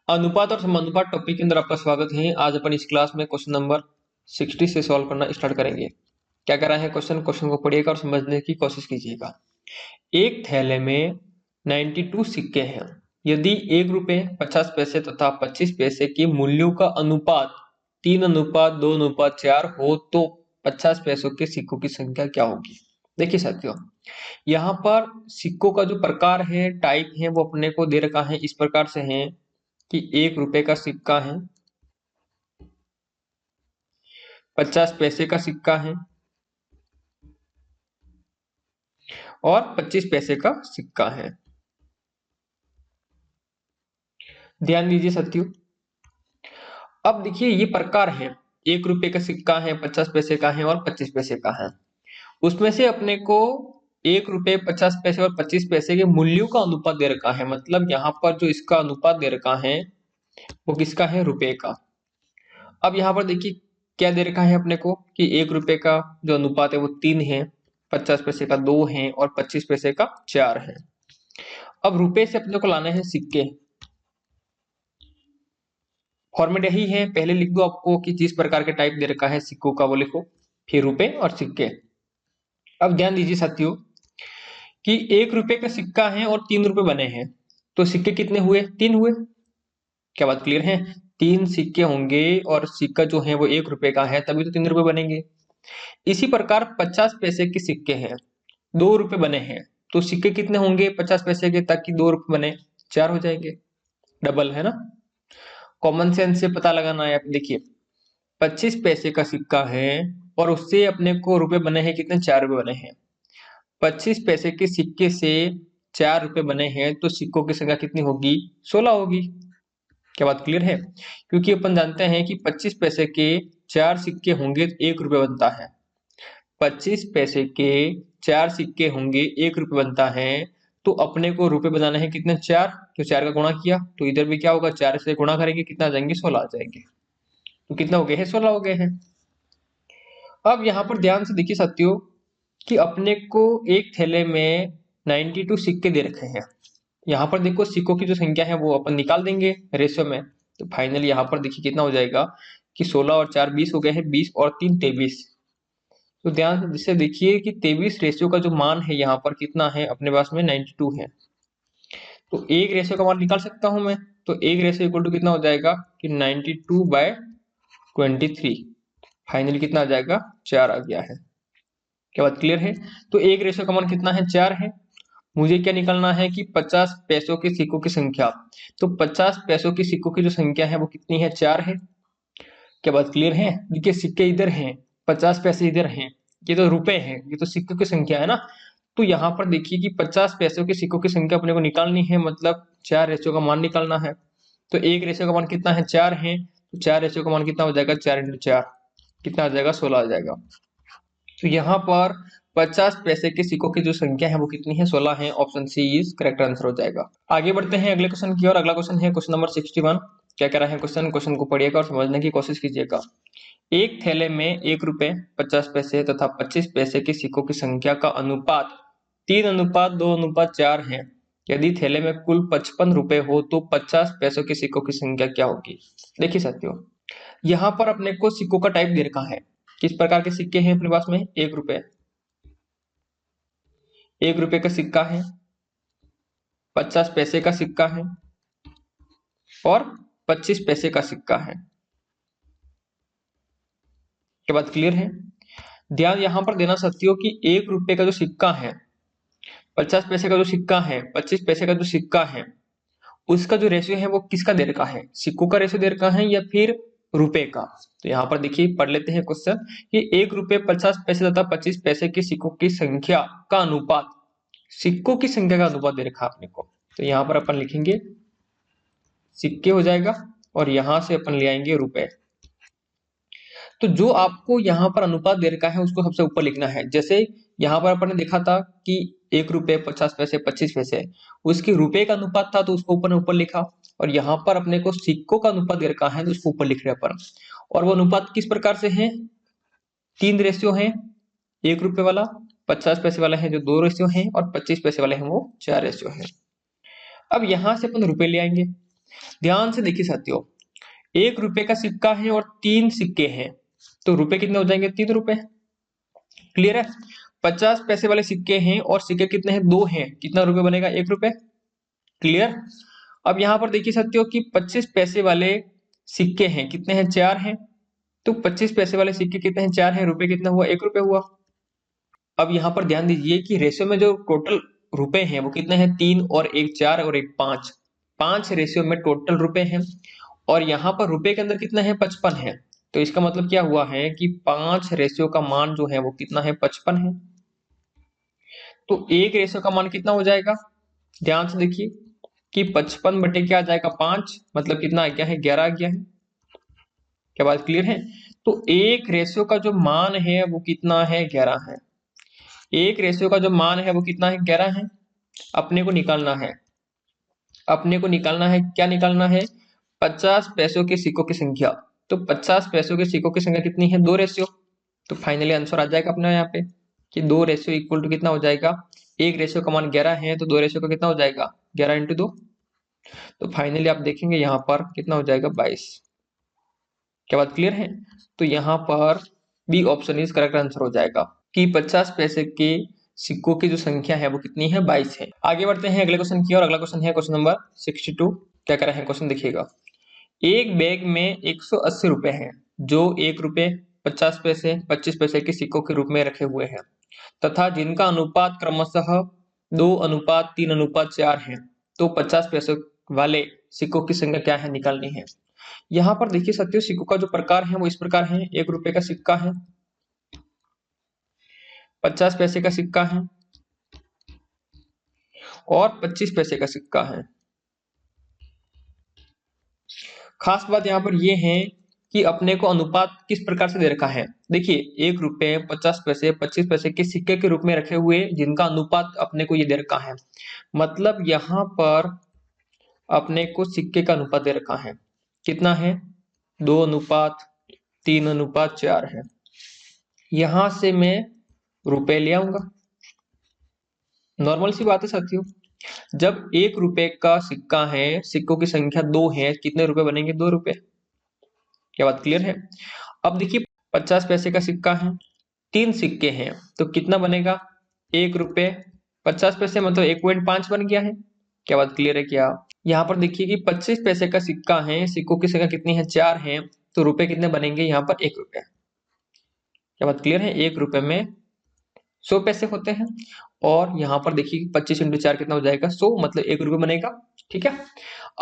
अनुपात और समानुपात टॉपिक के अंदर आपका स्वागत है। आज अपन इस क्लास में क्वेश्चन नंबर 60 से सॉल्व करना स्टार्ट करेंगे। क्या कर रहा है क्वेश्चन को पढ़िएगा और समझने की कोशिश कीजिएगा। एक थैले में 92 सिक्के हैं। यदि 1 रुपए 50 पैसे तथा 25 पैसे के मूल्यों का अनुपात 3:2:4 हो तो 50 पैसों के सिक्कों की संख्या क्या होगी। देखिए साथियों, यहाँ पर सिक्कों का जो प्रकार है, टाइप है, वो अपने को दे रखा है इस प्रकार से है कि 1 रुपए का सिक्का है, 50 पैसे का सिक्का है और 25 पैसे का सिक्का है। ध्यान दीजिए साथियों, अब देखिए ये प्रकार है, 1 रुपए का सिक्का है, 50 पैसे का है और 25 पैसे का है। उसमें से अपने को 1 रुपए 50 पैसे और 25 पैसे के मूल्यों का अनुपात दे रखा है। मतलब यहाँ पर जो इसका अनुपात दे रखा है वो किसका है, रुपए का। अब यहाँ पर देखिए क्या दे रखा है अपने को कि 1 रुपए का जो अनुपात है वो 3 है, 50 पैसे का 2 है और 25 पैसे का 4 है। अब रुपए से अपने को लाना है सिक्के। फॉर्मेट यही है, पहले लिख दो आपको कि जिस प्रकार के टाइप दे रखा है सिक्कों का वो लिखो, फिर रुपए और सिक्के। अब ध्यान दीजिए साथियों कि 1 रुपए का सिक्का है और 3 रुपए बने हैं, तो सिक्के कितने हुए, 3 हुए। क्या बात क्लियर है? 3 सिक्के होंगे और सिक्का जो है वो 1 रुपए का है, तभी तो 3 रुपए बनेंगे। इसी प्रकार 50 पैसे के सिक्के हैं, 2 रुपए बने हैं, तो सिक्के कितने होंगे 50 पैसे के, ताकि 2 रुपए बने 4 हो जाएंगे। डबल है ना, कॉमन सेंस से पता लगाना है। देखिए 25 पैसे का सिक्का है और उससे अपने को रुपए बने हैं कितने, 4 रुपए बने हैं। 25 पैसे के सिक्के से 4 रुपए बने हैं, तो सिक्कों की संख्या कितनी होगी, 16 होगी। क्या बात क्लियर है? क्योंकि अपन जानते हैं कि 25 पैसे के 4 सिक्के होंगे तो 1 रुपए बनता है। 25 पैसे के 4 सिक्के होंगे, 1 रुपए बनता है, तो अपने को रुपए बनाने हैं कितने, 4। तो 4 का गुणा किया तो इधर भी क्या होगा, 4 से गुणा करेंगे कितना आ जाएंगे, 16 आ जाएंगे। तो कितना हो गए हैं, 16 हो गए हैं। अब यहाँ पर ध्यान से देखिए साथियों कि अपने को एक थैले में 92 सिक्के दे रखे हैं। यहाँ पर देखो सिक्कों की जो संख्या है वो अपन निकाल देंगे रेशियो में, तो फाइनली यहाँ पर देखिए कितना हो जाएगा कि 16 और 4 20 हो गए हैं, 20 और 3 23। तो ध्यान से देखिए कि 23 रेशियो का जो मान है यहाँ पर कितना है, अपने पास में 92 है। तो एक रेशियो का मान निकाल सकता हूं मैं, तो एक रेशियो इक्वल टू कितना हो जाएगा कि 92/23। फाइनली कितना आ जाएगा, 4 आ गया है। क्या बात क्लियर है? तो एक रेशियो का मान कितना है, 4 है। मुझे क्या निकालना है कि 50 पैसों के सिक्कों की संख्या, तो 50 पैसों की सिक्कों की जो संख्या है वो कितनी है, 4 है। क्या बात क्लियर है? देखिए सिक्के इधर हैं, 50 पैसे इधर हैं, ये तो रुपए हैं, ये तो सिक्कों की संख्या है ना। तो यहाँ पर देखिए कि 50 पैसों के सिक्कों की संख्या अपने को निकालनी है, मतलब 4 रेशियो का मान निकालना है। तो एक रेशियो का मान कितना है, 4 है, तो 4 रेशियो का मान कितना हो जाएगा, 4 × 4 कितना आ जाएगा, 16 आ जाएगा। तो यहाँ पर 50 पैसे के सिक्कों की जो संख्या है वो कितनी है, 16 है। Option C is correct answer हो जाएगा। आगे बढ़ते हैं अगले क्वेश्चन की ओर। अगला क्वेश्चन है क्वेश्चन नंबर 61। क्या कह रहा है क्वेश्चन को पढ़िएगा और समझने की कोशिश कीजिएगा। एक थैले में 1 रुपए 50 पैसे तथा 25 पैसे के सिक्कों की संख्या का अनुपात 3:2:4 है। यदि थैले में कुल 55 रुपए हो तो 50 पैसों के सिक्कों की संख्या क्या होगी। देखिए साथियों, यहाँ पर अपने को सिक्कों का टाइप दे रखा है। किस प्रकार के सिक्के हैं अपने पास में, 1 रुपए, 1 रुपए का सिक्का है, 50 पैसे का सिक्का है और 25 पैसे का सिक्का है। क्या बात क्लियर है? ध्यान यहाँ पर देना साथियों कि 1 रुपए का जो सिक्का है, 50 पैसे का जो सिक्का है, 25 पैसे का जो सिक्का है, उसका जो रेशियो है वो किसका दे रखा है, सिक्कों का रेशियो दे रखा है या फिर रुपए का। तो यहाँ पर देखिए पढ़ लेते हैं क्वेश्चन कि 1 रुपए 50 पैसे तथा 25 पैसे के सिक्कों की संख्या का अनुपात, सिक्कों की संख्या का अनुपात दे रखा है अपने को। तो यहाँ पर अपन लिखेंगे सिक्के हो जाएगा और यहां से अपन ले आएंगे रुपए। तो जो आपको यहाँ पर अनुपात दे रखा है उसको सबसे ऊपर लिखना है। जैसे यहाँ पर अपन ने देखा था कि 1 रुपए 50 पैसे 25 पैसे, उसके रुपए का अनुपात था तो उसको ऊपर लिखा, और यहाँ पर अपने को सिक्कों का अनुपात दे रखा है तो उसको ऊपर लिख रहे अपन। और वो अनुपात किस प्रकार से है, 3 रेशियो है। 1 रुपए वाला 50 पैसे वाला है जो 2 रेशियो है और 25 पैसे वाले हैं वो 4 रेशियो है। अब यहां से अपन रुपए ले आएंगे, ध्यान से देखिए साथियों, 1 रुपए का सिक्का है और 3 सिक्के हैं, तो रुपए कितने हो जाएंगे? 3 रुपए। क्लियर है? 50 पैसे वाले सिक्के हैं और सिक्के कितने हैं? 2 हैं, कितना रुपए बनेगा? 1 रुपए। क्लियर? अब यहां पर देखिए साथियों कि 25 पैसे वाले सिक्के हैं, कितने हैं? 4 हैं। तो 25 पैसे वाले सिक्के कितने हैं? 4 हैं, रुपए कितना हुआ? 1 रुपए हुआ। अब यहाँ पर ध्यान दीजिए कि रेशियो में जो टोटल रुपए हैं वो कितने हैं? 3 और 1 4 और 1 5। 5 रेशियो में टोटल रुपए हैं और यहाँ पर रुपए के अंदर कितना है? 55 है। तो इसका मतलब क्या हुआ है कि 5 रेशियो का मान जो है वो कितना है? 55 है। तो 1 रेशियो का मान कितना हो जाएगा? ध्यान से देखिए कि 55 बटे क्या आ जाएगा? 5, मतलब कितना आ गया है? 11 आ गया है। क्या बात क्लियर है? तो 1 रेशियो का जो मान है वो कितना है? 11 है। 1 रेशियो का जो मान है वो कितना है? 11 है। अपने को निकालना है, अपने को निकालना है, क्या निकालना है? 50 पैसों के सिक्कों की संख्या। तो 50 पैसों के सिक्कों की संख्या कितनी है? 2 रेशियो। तो फाइनली आंसर आ जाएगा अपना यहाँ पे कि 2 रेशियो इक्वल टू कितना हो जाएगा? 1 रेशियो का मान 11 है तो 2 रेशियो का कितना हो जाएगा? 11 इंटू 2। तो फाइनली आप देखेंगे यहाँ पर कितना हो जाएगा? 22। क्या बात क्लियर है? तो यहाँ पर B option is correct answer हो जाएगा कि 50 पैसे के सिक्कों की जो संख्या है वो कितनी है? 22 है। आगे बढ़ते हैं अगले क्वेश्चन की और अगला क्वेश्चन है क्वेश्चन नंबर 62। क्या कर रहे हैं क्वेश्चन देखिएगा। एक बैग में 180 रुपए हैं जो 1 रुपए 50 पैसे 25 पैसे के सिक्कों के रूप में रखे हुए हैं तथा जिनका अनुपात क्रमशः 2:3:4 है। तो 50 पैसे वाले सिक्कों की संख्या क्या है? निकालनी है। यहाँ पर देखिए साथियों, सिक्कों का जो प्रकार है वो इस प्रकार है। 1 रुपए का सिक्का है, 50 पैसे का सिक्का है और 25 पैसे का सिक्का है। खास बात यहाँ पर यह है कि अपने को अनुपात किस प्रकार से दे रखा है। देखिए 1 रुपए 50 पैसे 25 पैसे के सिक्के के रूप में रखे हुए जिनका अनुपात अपने को ये दे रखा है, मतलब यहाँ पर अपने को सिक्के का अनुपात दे रखा है। कितना है? 2:3:4 है। यहां से मैं रुपए ले आऊंगा। नॉर्मल सी बात है साथियों, जब 1 रुपए का सिक्का है, सिक्कों की संख्या 2 है, कितने रुपए बनेंगे? 2 रुपए। क्या बात क्लियर है? अब देखिए 50 पैसे का सिक्का है, 3 सिक्के हैं, तो कितना बनेगा? 1 रुपए 50 पैसे मतलब 1.5 बन गया है। क्या बात क्लियर है क्या? यहाँ पर देखिए कि 25 पैसे का सिक्का है, सिक्कों की संख्या कितनी है? 4 है, तो रुपए कितने बनेंगे यहाँ पर? 1 रुपए। क्या बात क्लियर है? 1 रुपए में 100 पैसे होते हैं और यहाँ पर देखिए 25 इंटू 4 कितना हो जाएगा? 100, मतलब 1 रुपए बनेगा। ठीक है।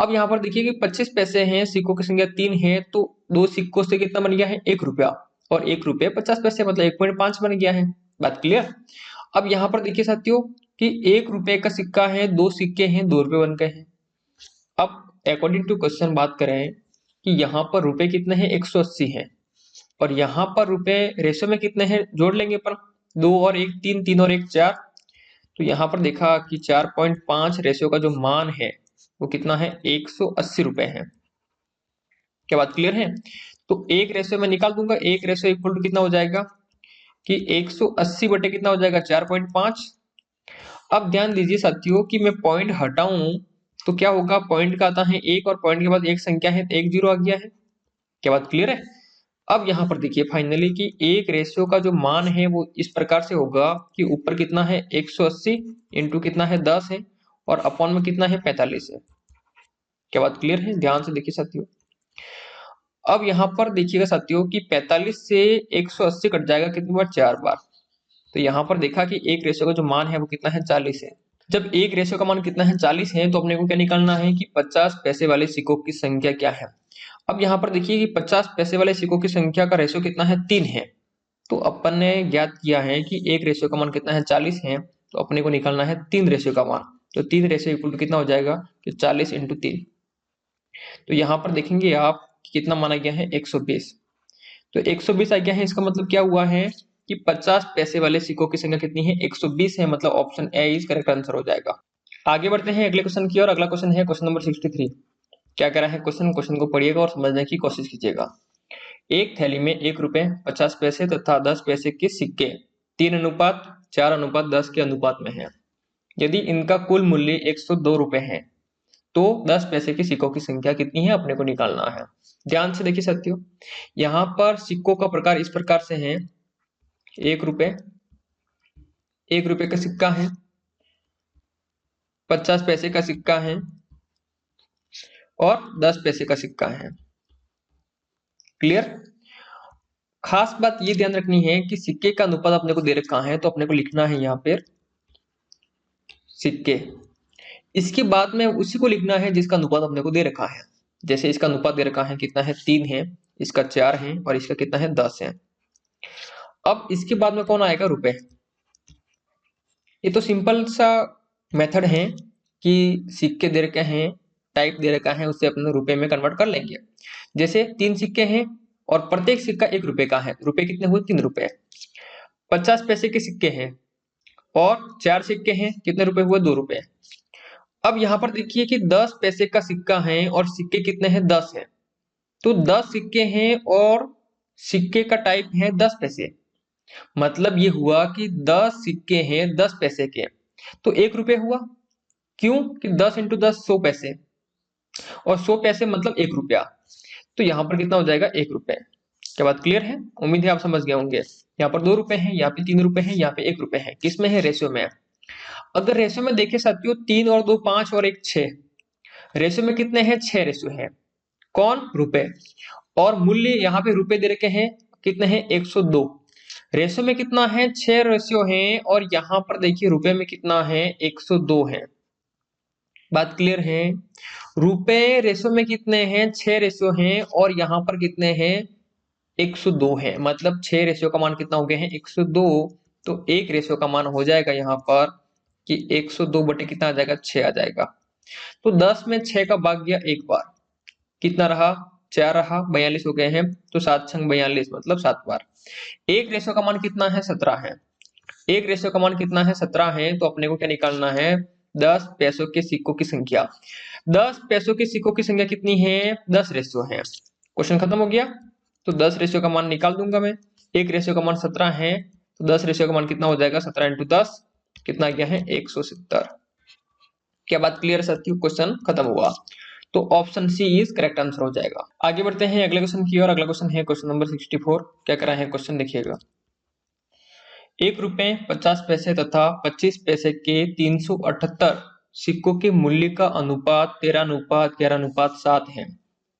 अब यहाँ पर देखिए कि 25 पैसे हैं, सिक्कों की संख्या 3 है, तो 2 सिक्कों से कितना बन गया है? 1 रुपया, और 1 रुपये 50 पैसे मतलब 1.5 बन गया है। बात क्लियर? अब यहाँ पर देखिए साथियों कि 1 रुपए का सिक्का है, 2 सिक्के हैं, 2 रुपए बन गए हैं। अब अकॉर्डिंग टू क्वेश्चन बात करें कि यहाँ पर रुपए कितने हैं? 180 है, और यहाँ पर रुपए रेशो में कितने हैं? जोड़ लेंगे पर 2 और 1 3, 3 और 1 4। तो यहाँ पर देखा कि 4.5 रेशियो का जो मान है वो कितना है? 180 रुपए है। क्या बात क्लियर है? तो 1 रेशियो में निकाल दूंगा, 1 रेशियो इक्वल टू कितना हो जाएगा कि 180 बटे कितना हो जाएगा? 4.5। अब ध्यान दीजिए साथियों कि मैं पॉइंट हटाऊं तो क्या होगा? पॉइंट का आता है 1 और पॉइंट के बाद एक संख्या है, 1 0 आ गया है। क्या बात क्लियर है? अब यहाँ पर देखिए फाइनली कि 1 रेशियो का जो मान है वो इस प्रकार से होगा कि ऊपर कितना है? 180 इंटू कितना है? 10 है, और अपॉन में कितना है? 45 है। क्या बात क्लियर है? ध्यान से देखिए साथियों। अब यहाँ पर देखिएगा साथियों कि 45 से 180 कट जाएगा कितनी बार? 4 बार। तो यहाँ पर देखा कि 1 रेशियो का जो मान है वो कितना है? 40 है। जब 1 रेशियो का मान कितना है? 40 है, तो अपने को क्या निकालना है कि 50 पैसे वाले सिक्कों की संख्या क्या है। अब यहाँ पर देखिए कि 50 पैसे वाले सिक्कों की संख्या का रेशियो कितना है? 3 है। तो अपन ने ज्ञात किया है कि 1 रेशियो का मान कितना है? 40 है, तो अपने को निकालना है 3 रेशियो का मान। तो 3 रेशियो इक्वल टू कितना हो जाएगा कि 40 इंटू 3। तो यहाँ पर देखेंगे आप कितना माना गया है? 120। तो 120 आ गया है, इसका मतलब क्या हुआ है कि 50 पैसे वाले सिक्कों की संख्या कितनी है? 120 है, मतलब option A is correct answer हो जाएगा। आगे बढ़ते हैं अगले क्वेश्चन की और अगला क्वेश्चन है क्वेश्चन नंबर 63। क्या कह रहा है क्वेश्चन? क्वेश्चन को पढ़िएगा और समझने की कोशिश कीजिएगा। एक थैली में 1 रुपए 50 पैसे तथा 10 पैसे के सिक्के 3:4:10 के अनुपात में है। यदि इनका कुल मूल्य 102 रुपए है तो 10 पैसे के सिक्कों की संख्या कितनी है अपने को निकालना है। ध्यान से देखिए साथियों, यहाँ पर सिक्कों का प्रकार इस प्रकार से है। 1 रुपए, 1 रुपए का सिक्का है, 50 पैसे का सिक्का है और 10 पैसे का सिक्का है। क्लियर। खास बात ये ध्यान रखनी है कि सिक्के का अनुपात अपने को दे रखा है, तो अपने को लिखना है यहाँ पर सिक्के। इसके बाद में उसी को लिखना है जिसका अनुपात अपने को दे रखा है। जैसे इसका अनुपात दे रखा है कितना है, 3 है, इसका 4 है और इसका कितना है, 10 है। अब इसके बाद में कौन आएगा, रुपए। ये तो सिंपल सा मेथड है कि सिक्के दे रखे हैं, टाइप दे रखा है, उससे अपने रुपए में कन्वर्ट कर लेंगे। जैसे 3 सिक्के हैं और प्रत्येक सिक्का 1 रुपए का है, रुपए कितने हुए, 3 रुपए। 50 पैसे के सिक्के हैं और 4 सिक्के हैं, कितने रुपए हुए, 2 रुपए। अब यहाँ पर देखिए कि 10 पैसे का सिक्का है और सिक्के कितने हैं, 10 है। तो 10 सिक्के हैं और सिक्के का टाइप है 10 पैसे। मतलब ये हुआ कि 10 सिक्के हैं 10 पैसे के, तो 1 रुपए हुआ। क्यों कि 10 इंटू 10 100 पैसे और 100 पैसे मतलब 1 रुपया। तो यहाँ पर कितना हो जाएगा, 1 रुपए। क्या बात क्लियर है? उम्मीद है आप समझ गए होंगे। यहाँ पर 2 रुपए हैं, यहाँ पे 3 रुपए हैं, यहाँ पे 1 रुपए है। किसमें है, रेशियो में। अगर रेशियो में देखे साथियों, 3 और 2 5 और 1 6, रेशियो में कितने हैं, 6 रेशियो है। कौन, रुपए। और मूल्य यहाँ पे रुपए दे रखे हैं, कितने हैं, 102। रेशियो में कितना है, 6 रेशियो है और यहाँ पर देखिए रुपए में कितना है, 102 है। बात क्लियर है? रुपए रेशियो में कितने हैं, 6 रेशियो हैं और यहाँ पर कितने हैं, 102 है। मतलब 6 रेशियो का मान कितना हो गया है, 102। तो 1 रेशियो का मान हो जाएगा यहाँ पर कि 102 बटे कितना आ जाएगा, 6 आ जाएगा। तो 10 में 6 का भाग गया एक बार, कितना रहा, 4 रहा, 42 हो गए हैं। तो 7 छंग 42 मतलब 7 बार। 1 रेशियो का मान कितना है, 17 है। 1 रेशियो का मान कितना है, 17 है। तो अपने को क्या निकालना है, 10 पैसों के सिक्कों की संख्या। 10 पैसों के सिक्कों की संख्या कितनी है, 10 रेशियो है। क्वेश्चन खत्म हो गया। तो 10 रेशियो का मान निकाल दूंगा मैं। 1 रेशियो का मान 17 है, तो 10 रेशियो का मान कितना हो जाएगा, 17 इंटू 10 कितना गया है, 170। क्या बात क्लियर साथियों? क्वेश्चन खत्म हुआ। तो option C is correct answer हो जाएगा। आगे बढ़ते हैं अगले क्वेश्चन की ओर। अगला क्वेश्चन है क्वेश्चन नंबर 64। क्या करा है क्वेश्चन, देखिएगा। 1 रुपए 50 पैसे तथा 25 पैसे के 378 सिक्कों के मूल्य का अनुपात 13:11:7 है।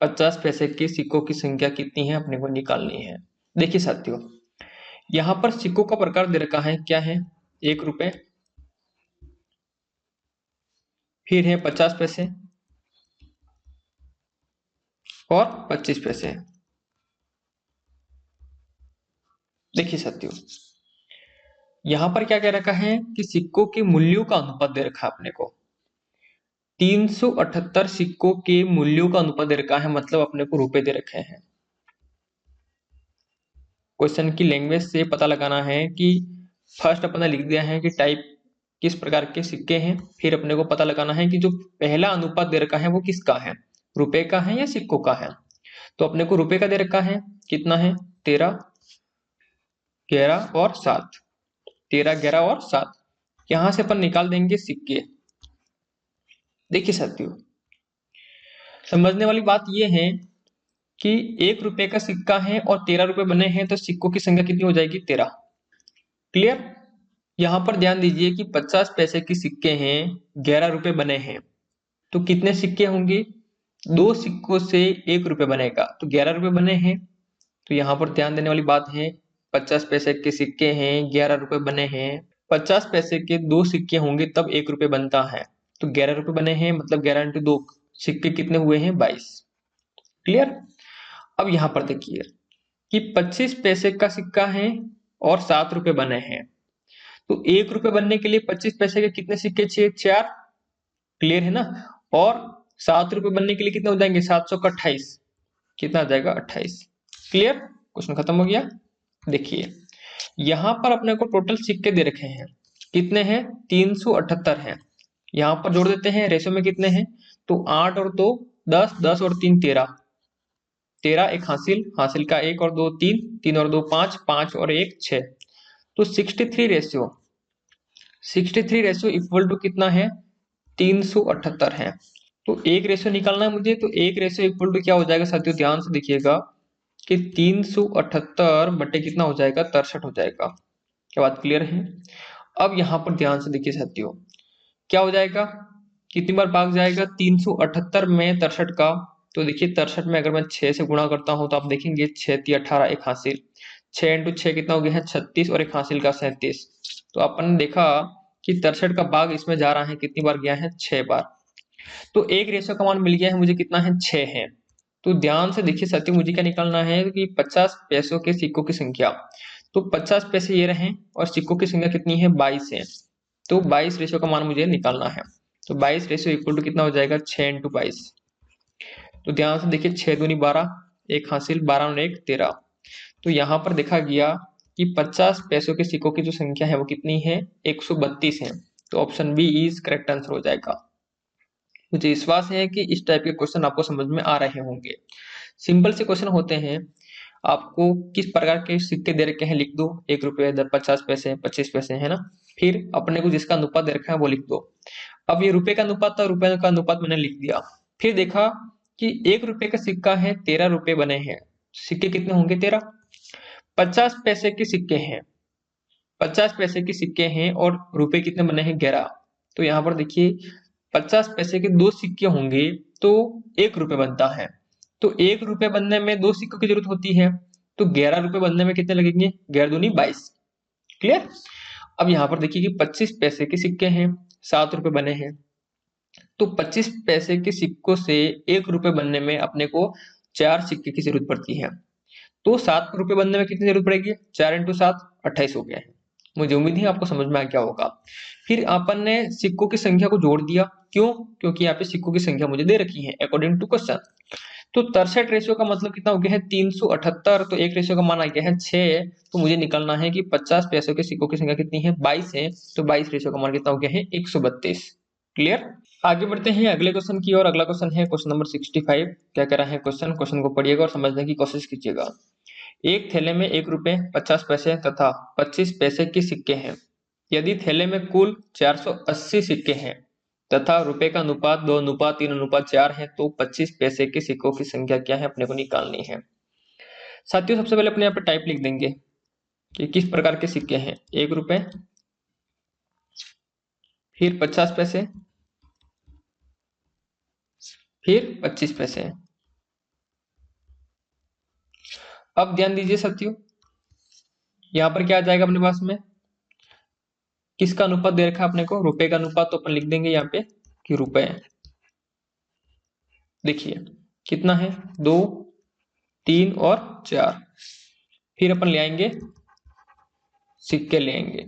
50 पैसे के सिक्कों की संख्या कितनी है अपने को निकालनी है। देखिए साथियों, यहाँ पर सिक्कों का प्रकार दे रखा है, क्या है, 1 रुपए, फिर है 50 पैसे और 25 पैसे। देखिए साथियों, यहां पर क्या कह रखा है कि सिक्कों के मूल्यों का अनुपात दे रखा है अपने को। 378 सिक्कों के मूल्यों का अनुपात दे रखा है, मतलब अपने को रुपए दे रखे हैं। क्वेश्चन की लैंग्वेज से पता लगाना है कि फर्स्ट अपने लिख दिया है कि टाइप किस प्रकार के सिक्के हैं, फिर अपने को पता लगाना है कि जो पहला अनुपात दे रखा है वो किसका है, रुपए का है या सिक्कों का है। तो अपने को रुपए का दे रखा है, कितना है, 13, 11 और 7। 13, 11 और 7। यहां से अपन निकाल देंगे सिक्के। देखिए साथियों, समझने वाली बात यह है कि 1 रुपए का सिक्का है और 13 रुपए बने हैं, तो सिक्कों की संख्या कितनी हो जाएगी, 13। क्लियर। यहां पर ध्यान दीजिए कि 50 पैसे के सिक्के हैं, 11 रुपए बने हैं, तो कितने सिक्के होंगे, 2 सिक्कों से 1 रुपए बनेगा, तो 11 रुपए बने हैं। तो यहाँ पर ध्यान देने वाली बात है, 50 पैसे के सिक्के हैं, 11 रुपए बने हैं। 50 पैसे के 2 सिक्के होंगे तब 1 रुपए बनता है, तो 11 रुपए बने हैं, मतलब 11 इंटू 2 सिक्के कितने हुए हैं, 22। क्लियर। अब यहाँ पर देखिए कि 25 पैसे का सिक्का है और 7 रुपए बने हैं, तो 1 रुपए बनने के लिए 25 पैसे के कितने सिक्के चाहिए, 4। क्लियर है ना। और 7 रुपए बनने के लिए कितने हो जाएंगे, 700 का 28, कितना आ जाएगा, 28। क्लियर। क्वेश्चन खत्म हो गया। देखिए यहां पर अपने को टोटल सिक्के दे रखे हैं, कितने हैं, 378 हैं। यहां पर जोड़ देते हैं, रेशो में कितने हैं, तो 8 और 2 10, 10 और 3 13, 13 एक हासिल, हासिल का 1 और 2 3, 3 और 2 5, 5 और 1 6। तो 63 रेशियो, 63 रेशियो इक्वल टू कितना है, 378 है। तो एक रेशियो निकालना है मुझे, तो एक रेशियो इक्वल टू क्या हो जाएगा साथियों, ध्यान से देखिएगा कि 378 बटे कितना हो जाएगा, 63 हो जाएगा। क्या बात क्लियर है? अब यहाँ पर ध्यान से देखिए साथियों, क्या हो जाएगा, कितनी बार भाग जाएगा 378 में 63 का, तो देखिए 63 में अगर मैं 6 से गुणा करता हूं तो आप देखेंगे 6 × 18 एक हासिल, 6 इंटू 6 कितना हो गया है 36 और एक हासिल का 37। तो अपन ने देखा कि 63 का भाग इसमें जा रहा है, कितनी बार गया है 6 बार। तो एक रेशो का मान मिल गया है मुझे, कितना है 6 है। तो ध्यान से देखिए साथियों, मुझे क्या निकालना है कि 50 पैसों के सिक्कों की संख्या, तो 50 पैसे ये रहे और सिक्कों की संख्या कितनी है 22 है, तो 22 रेशो का मान मुझे निकालना है। तो 22 रेशो इक्वल टू कितना हो जाएगा 6 × 22। तो ध्यान से देखिए 6 दूनी 12, एक हासिल, 12 और 1 13। तो यहाँ पर देखा गया कि 50 पैसों के सिक्कों की जो संख्या है वो कितनी है 132 है। तो option B is correct answer हो जाएगा। मुझे विश्वास है कि इस टाइप के क्वेश्चन आपको समझ में आ रहे होंगे। सिंपल से क्वेश्चन होते हैं, आपको किस प्रकार के सिक्के दे रखे हैं लिख दो, 1 रुपए, 50 पैसे, 25 पैसे, है ना। फिर अपने को जिसका अनुपात दे रखा है वो लिख दो। अब ये रुपए का अनुपात था, रुपए का अनुपात मैंने लिख दिया। फिर देखा कि 1 रुपए का सिक्का है, 13 रुपए बने हैं, सिक्के कितने होंगे 13। 50 पैसे के सिक्के हैं, 50 पैसे के सिक्के हैं और रुपए कितने बने हैं 11। तो यहाँ पर देखिए 50 पैसे के 2 सिक्के होंगे तो 1 रुपए बनता है। तो 1 रुपए बनने में 2 सिक्कों की जरूरत होती है, तो 11 रुपए बनने में कितने लगेंगे, 11 दूनी 22। क्लियर। अब यहाँ पर देखिए कि 25 पैसे के सिक्के हैं, 7 रुपए बने हैं, तो 25 पैसे के सिक्कों से 1 रुपए बनने में अपने को 4 सिक्के की जरूरत पड़ती है। तो 7 रुपए बनने में कितनी जरूरत पड़ेगी, 4 × 7 28 हो गया है। मुझे उम्मीद है आपको समझ में आ गया होगा। फिर अपन ने सिक्कों की संख्या को जोड़ दिया, क्यों, क्योंकि यहाँ पे सिक्कों की संख्या मुझे दे रखी है अकॉर्डिंग टू क्वेश्चन। तो 63 रेशियो का मतलब कितना हो गया है 378, तो एक रेशियो का मान आ गया है 6। तो मुझे निकलना है कि 50 पैसों के सिक्कों की संख्या कितनी है 22 है, तो 22 रेशियो का मान कितना हो गया है 132। क्लियर। आगे बढ़ते हैं अगले क्वेश्चन की ओर। अगला क्वेश्चन है क्वेश्चन नंबर 65। क्या कह रहा है क्वेश्चन, क्वेश्चन को पढ़िएगा और समझने की कोशिश कीजिएगा। एक थैले में 1 रुपए 50 पैसे तथा 25 पैसे के सिक्के हैं। यदि थैले में कुल 480 सिक्के हैं तथा रुपए का अनुपात 2:3:4 है, तो 25 पैसे के सिक्कों की संख्या क्या है, अपने को निकालनी है। साथियों सबसे पहले अपने यहाँ पे टाइप लिख देंगे कि किस प्रकार के सिक्के हैं। 1 रुपए, फिर 50 पैसे, फिर 25 पैसे। अब ध्यान दीजिए साथियों, यहाँ पर क्या आ जाएगा अपने पास में, किसका अनुपात दे रखा है अपने को, रुपए का अनुपात, तो अपन लिख देंगे यहाँ पे कि रुपए। देखिए कितना है 2, 3 और 4। फिर अपन ले आएंगे सिक्के ले आएंगे।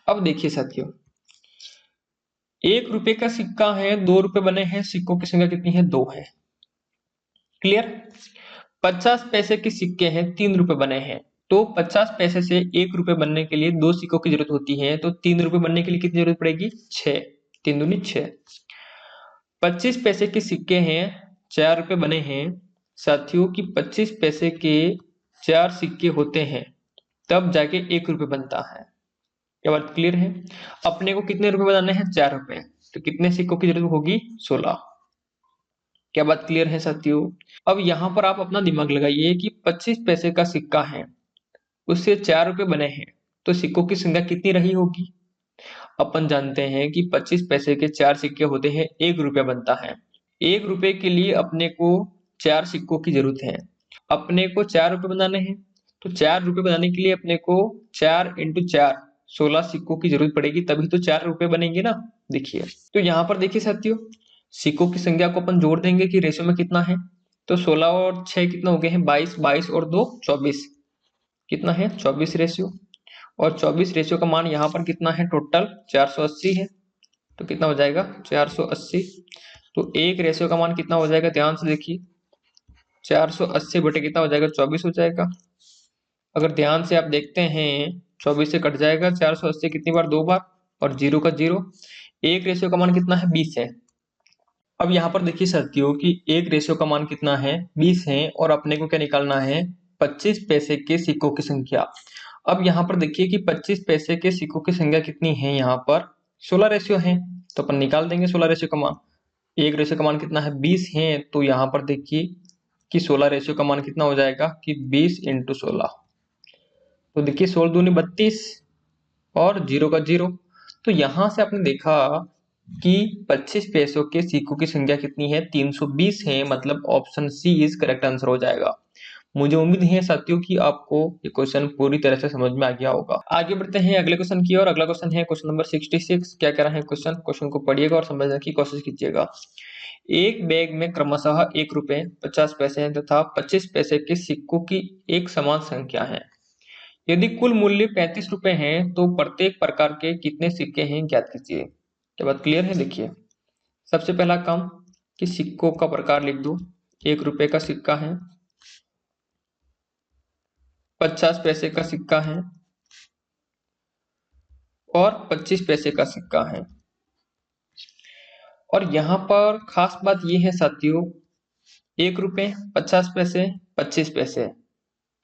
अब देखिए साथियों, 1 रुपए का सिक्का है, 2 रुपए बने हैं, सिक्कों की संख्या कितनी है 2 है। क्लियर। 50 पैसे के सिक्के हैं, 3 रुपए बने हैं, तो 50 पैसे से 1 रुपए बनने के लिए 2 सिक्कों की जरूरत होती है, तो 3 रुपए बनने के लिए कितनी जरूरत पड़ेगी 6, 3 दूनी 6। 25 पैसे के सिक्के हैं, 4 रुपए बने हैं। साथियों की 25 पैसे के 4 सिक्के होते हैं तब जाके 1 रुपए बनता है। क्या बात क्लियर है। अपने को कितने रुपए बनाने हैं 4 रुपए, तो कितने सिक्कों की जरूरत होगी 16। क्या बात क्लियर है साथियों। अब यहाँ पर आप अपना दिमाग लगाइए कि 25 पैसे का सिक्का है, उससे 4 रुपए बने हैं, तो सिक्कों की संख्या कितनी रही होगी। अपन जानते हैं कि 25 पैसे के 4 सिक्के होते हैं, 1 रुपया बनता है। 1 रुपए के लिए अपने को 4 सिक्कों की जरूरत है। अपने को 4 रुपए बनाने हैं, तो 4 रुपए बनाने के लिए अपने को 4 × 4 16 सिक्कों की जरूरत पड़ेगी, तभी तो 4 रुपए बनेंगे ना। देखिए तो यहाँ पर देखिए साथियों, सिक्कों की संख्या को अपन जोड़ देंगे कि रेशियो में कितना है, तो 16 और 6 कितना हो गए हैं 22, 22 और 2 24, कितना है 24 रेशियो। और 24 रेशियो का मान यहाँ पर कितना है, टोटल 480 है, तो कितना हो जाएगा 480। तो एक रेशियो का मान कितना हो जाएगा, ध्यान से देखिए 480 बटे कितना हो जाएगा 24 हो जाएगा। अगर ध्यान से आप देखते हैं 24 से कट जाएगा 480 कितनी बार, 2 बार, और 0 का 0। एक रेशियो का मान कितना है 20 है। अब यहाँ पर देखिए साथियों कि एक रेशियो का मान कितना है 20 है, और अपने को क्या निकालना है 25 पैसे के सिक्कों की संख्या। अब यहाँ पर देखिए कि 25 पैसे के सिक्कों की संख्या कितनी है, यहाँ पर 16 रेशियो है, तो अपन निकाल देंगे 16 रेशियो का मान। 1 रेशियो का मान कितना है 20 है, तो यहाँ पर देखिए कि 16 रेशियो का मान कितना हो जाएगा कि 20 × 16। तो देखिए 16 दूनी 32 और 0 का 0। तो यहां से आपने देखा कि 25 पैसों के सिक्कों की संख्या कितनी है 320 है, मतलब option C is correct answer हो जाएगा। मुझे उम्मीद है साथियों कि आपको ये क्वेश्चन पूरी तरह से समझ में आ गया होगा। आगे बढ़ते हैं अगले क्वेश्चन की ओर। अगला क्वेश्चन है क्वेश्चन नंबर 66। क्या कह रहा है क्वेश्चन को पढ़िएगा और समझने की कोशिश कीजिएगा। एक बैग में क्रमशः 1 रुपए 50 पैसे तथा 25 पैसे के सिक्कों की एक समान संख्या है। यदि कुल मूल्य 35 रुपए है तो प्रत्येक प्रकार के कितने सिक्के हैं ज्ञात कीजिए। क्या बात क्लियर है? देखिए सबसे पहला काम कि सिक्कों का प्रकार लिख दो। 1 रुपए का सिक्का है, 50 पैसे का सिक्का है और 25 पैसे का सिक्का है। और यहाँ पर खास बात यह है साथियों, 1 रुपए 50 पैसे 25 पैसे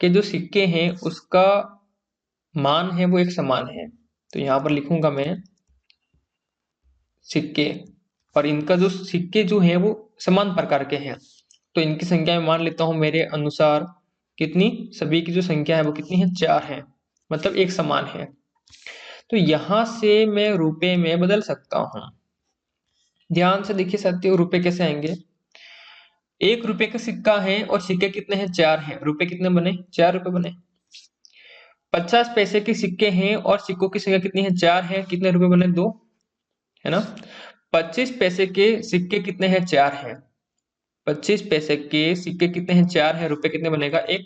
के जो सिक्के हैं उसका मान है वो एक समान है। तो यहाँ पर लिखूंगा मैं सिक्के, और इनका जो सिक्के जो है वो समान प्रकार के हैं। तो इनकी संख्या में मान लेता हूं मेरे अनुसार कितनी, सभी की जो संख्या है वो कितनी है 4 है, मतलब एक समान है। तो यहां से मैं रुपए में बदल सकता हूं। ध्यान से देखिए साथियों रुपए कैसे आएंगे। 1 रुपए का सिक्का है और सिक्के कितने हैं 4 हैं, रुपए कितने बने 4 रुपए बने। 50 पैसे के सिक्के हैं और सिक्कों की संख्या कितनी है 4 है, कितने रुपए बने 2, है ना। 25 पैसे के सिक्के कितने हैं 4 हैं, 25 पैसे के सिक्के कितने हैं 4 है, रुपए कितने बनेगा 1।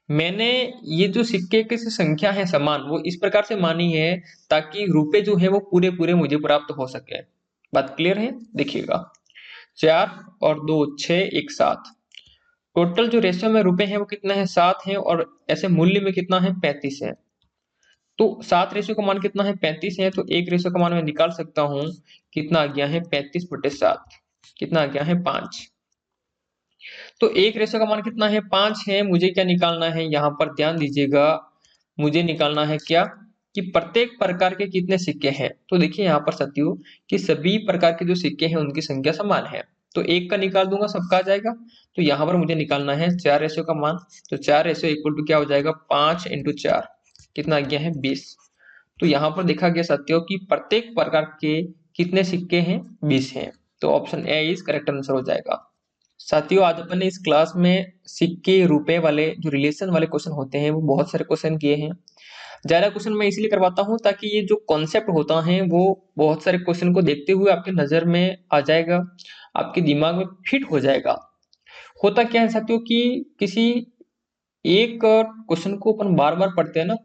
मैंने ये जो सिक्के की संख्या है समान वो इस प्रकार से मानी है ताकि रुपए जो है वो पूरे पूरे मुझे प्राप्त हो सके। बात क्लियर है? देखिएगा 4 और 2 6 1 7, टोटल जो रेशियो में रुपए है वो कितना है 7 है, और ऐसे मूल्य में कितना है 35 है। तो 7 रेशियो का मान कितना है 35 है, तो 1 रेशियो का मान मैं निकाल सकता हूं, कितना आ गया है 35/7, कितना आ गया है 5। तो 1 रेशियो का मान कितना है 5 है। मुझे क्या निकालना है, यहाँ पर ध्यान दीजिएगा, मुझे निकालना है क्या कि प्रत्येक प्रकार के कितने सिक्के हैं। तो देखिए यहाँ पर साथियों कि सभी प्रकार के जो सिक्के हैं उनकी संख्या समान है, तो 1 का निकाल दूंगा सबका आ जाएगा। तो यहाँ पर मुझे निकालना है 4 रेशियो का मान, तो 4 रेशियो इक्वल टू क्या हो जाएगा 5 × 4, कितना आ गया है 20। तो यहाँ पर देखा गया साथियों कि प्रत्येक प्रकार के कितने सिक्के हैं 20 हैं। तो option A is correct answer हो जाएगा। साथियों आज अपन ने इस क्लास में सिक्के रुपए वाले जो रिलेशन वाले क्वेश्चन होते हैं वो बहुत सारे क्वेश्चन किए हैं। ज्यादा क्वेश्चन मैं इसलिए करवाता हूं ताकि ये जो कॉन्सेप्ट होता है वो बहुत सारे क्वेश्चन को देखते हुए आपके नजर में आ जाएगा, आपके दिमाग में फिट हो जाएगा। होता क्या है साथियों कि किसी एक क्वेश्चन को अपन बार बार पढ़ते हैं ना,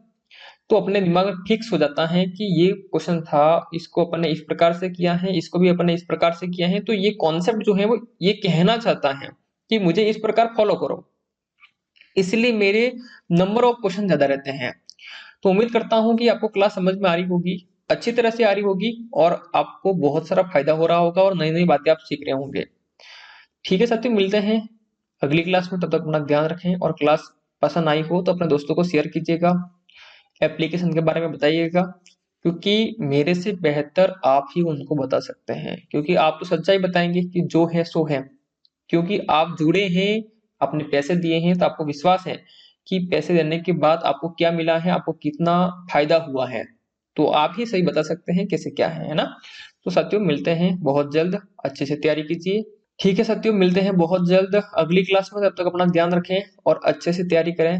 तो अपने दिमाग में फिक्स हो जाता है कि ये क्वेश्चन था, इसको अपन ने इस प्रकार से किया है, इसको भी अपन ने इस प्रकार से किया है। तो ये कॉन्सेप्ट जो है वो ये कहना चाहता है कि मुझे इस प्रकार फॉलो करो, इसलिए मेरे नंबर ऑफ क्वेश्चन ज्यादा रहते हैं। तो उम्मीद करता हूं कि आपको क्लास समझ में आ रही होगी, अच्छी तरह से आ रही होगी, और आपको बहुत सारा फायदा हो रहा होगा और नई नई बातें आप सीख रहे होंगे। ठीक है साथियों, मिलते हैं अगली क्लास में, तब तक अपना ध्यान रखें। और क्लास पसंद आई हो तो अपने दोस्तों को शेयर कीजिएगा, एप्लीकेशन के बारे में बताइएगा, क्योंकि मेरे से बेहतर आप ही उनको बता सकते हैं, क्योंकि आप तो सच्चाई बताएंगे कि जो है सो है, क्योंकि आप जुड़े हैं, आपने पैसे दिए हैं, तो आपको विश्वास है कि पैसे देने के बाद आपको क्या मिला है, आपको कितना फायदा हुआ है। तो आप ही सही बता सकते हैं कैसे क्या है ना। तो साथियों मिलते हैं बहुत जल्द, अच्छे से तैयारी कीजिए। ठीक है साथियों, मिलते हैं बहुत जल्द अगली क्लास में, तब तक अपना ध्यान रखें और अच्छे से तैयारी करें।